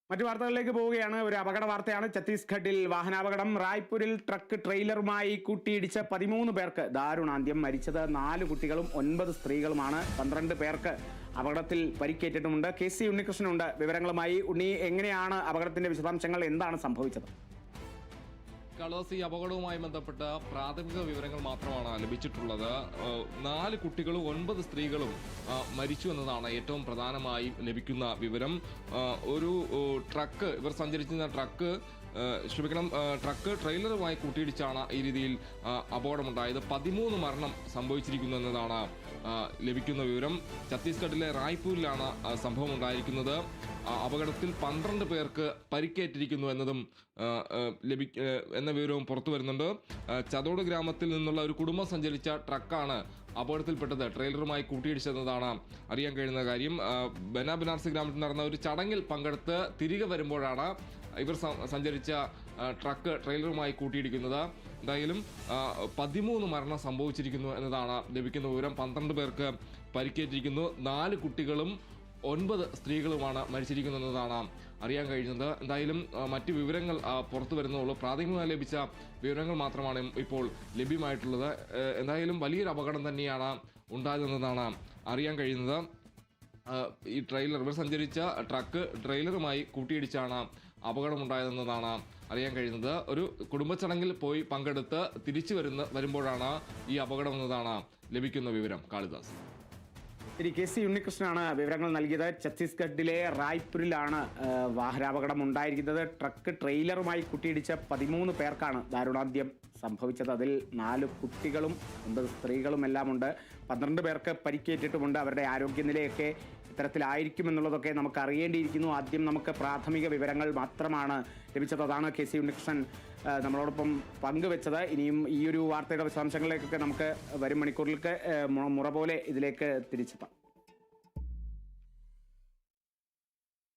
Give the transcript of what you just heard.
മറ്റു വാർത്തകളിലേക്ക് പോവുകയാണ്. ഒരു അപകട വാർത്തയാണ്. ഛത്തീസ്ഗഡിൽ വാഹനാപകടം. റായ്പൂരിൽ ട്രക്ക് ട്രെയിലറുമായി കൂട്ടിയിടിച്ച് 13 പേർക്ക് ദാരുണാന്ത്യം. മരിച്ചത് 4 കുട്ടികളും 9 സ്ത്രീകളുമാണ്. 12 പേർക്ക് അപകടത്തിൽ പരിക്കേറ്റിട്ടുമുണ്ട്. KC ഉണ്ണികൃഷ്ണനുണ്ട് വിവരങ്ങളുമായി. ഉണ്ണി, എങ്ങനെയാണ് അപകടത്തിന്റെ വിശദാംശങ്ങൾ? എന്താണ് സംഭവിച്ചത്? കളേഴ്സ്, ഈ അപകടവുമായി ബന്ധപ്പെട്ട പ്രാഥമിക വിവരങ്ങൾ മാത്രമാണ് ലഭിച്ചിട്ടുള്ളത്. 4 കുട്ടികളും 9 സ്ത്രീകളും മരിച്ചു എന്നതാണ് ഏറ്റവും പ്രധാനമായി ലഭിക്കുന്ന വിവരം. ഒരു ട്രക്ക്, ഇവർ സഞ്ചരിച്ചിരുന്ന ട്രക്ക് ട്രെയിലറുമായി കൂട്ടിയിടിച്ചാണ് ഈ രീതിയിൽ അപകടമുണ്ടായത്. 13 മരണം സംഭവിച്ചിരിക്കുന്നു എന്നതാണ് ലഭിക്കുന്ന വിവരം. ഛത്തീസ്ഗഡിലെ റായ്പൂരിലാണ് സംഭവം ഉണ്ടായിരിക്കുന്നത്. അപകടത്തിൽ 12 പേർക്ക് പരിക്കേറ്റിരിക്കുന്നു എന്നതും എന്ന വിവരവും പുറത്തു വരുന്നുണ്ട്. ചതോട് ഗ്രാമത്തിൽ നിന്നുള്ള ഒരു കുടുംബം സഞ്ചരിച്ച ട്രക്കാണ് അപകടത്തിൽപ്പെട്ടത്. ട്രെയിലറുമായി കൂട്ടിയിടിച്ചെന്നതാണ് അറിയാൻ കഴിയുന്ന കാര്യം. ബനാബനാർസി ഗ്രാമത്തിൽ നടന്ന ഒരു ചടങ്ങിൽ പങ്കെടുത്ത് തിരികെ വരുമ്പോഴാണ് ഇവർ സഞ്ചരിച്ച ട്രക്ക് ട്രെയിലറുമായി കൂട്ടിയിടിക്കുന്നത്. എന്തായാലും 13 മരണം സംഭവിച്ചിരിക്കുന്നു എന്നതാണ് ലഭിക്കുന്ന വിവരം. 12 പേർക്ക് പരിക്കേറ്റിരിക്കുന്നു. 4 കുട്ടികളും 9 സ്ത്രീകളുമാണ് മരിച്ചിരിക്കുന്നതെന്നതാണ് അറിയാൻ കഴിയുന്നത്. എന്തായാലും മറ്റ് വിവരങ്ങൾ പുറത്തു വരുന്നുള്ളൂ. പ്രാഥമികമായി ലഭിച്ച വിവരങ്ങൾ മാത്രമാണ് ഇപ്പോൾ ലഭ്യമായിട്ടുള്ളത്. എന്തായാലും വലിയൊരു അപകടം തന്നെയാണ് ഉണ്ടായതെന്നതാണ് അറിയാൻ കഴിയുന്നത്. ഇവർ സഞ്ചരിച്ച ട്രക്ക് ട്രെയിലറുമായി കൂട്ടിയിടിച്ചാണ് അപകടമുണ്ടായതെന്നതാണ് അറിയാൻ കഴിയുന്നത്. ഒരു കുടുംബച്ചടങ്ങിൽ പോയി പങ്കെടുത്ത് തിരിച്ചു വരുമ്പോഴാണ് ഈ അപകടമെന്നതാണ് ലഭിക്കുന്ന വിവരം. കാളിദാസ്. KC ഉണ്ണികൃഷ്ണനാണ് വിവരങ്ങൾ നൽകിയത്. ഛത്തീസ്ഗഡിലെ റായ്പൂരിലാണ് വാഹനാപകടം ഉണ്ടായിരിക്കുന്നത്. ട്രക്ക് ട്രെയിലറുമായി കൂട്ടിയിടിച്ച 13 പേർക്കാണ് ദാരുണാന്ത്യം സംഭവിച്ചത്. അതിൽ 4 കുട്ടികളും 9 സ്ത്രീകളും എല്ലാം ഉണ്ട്. 12 പേർക്ക് പരിക്കേറ്റിട്ടുമുണ്ട്. അവരുടെ ആരോഗ്യനിലയൊക്കെ ഇത്തരത്തിലായിരിക്കുമെന്നുള്ളതൊക്കെ നമുക്ക് അറിയേണ്ടിയിരിക്കുന്നു. ആദ്യം നമുക്ക് പ്രാഥമിക വിവരങ്ങൾ മാത്രമാണ് ലഭിച്ചത്. അതാണ് KC ഉണ്ണികൃഷ്ണൻ നമ്മളോടൊപ്പം പങ്കുവെച്ചത്. ഇനിയും ഈ ഒരു വാർത്തയുടെ വിശദാംശങ്ങളിലേക്കൊക്കെ നമുക്ക് വരും മണിക്കൂറിലേക്ക് മുറ പോലെ ഇതിലേക്ക് തിരിച്ചെത്താം.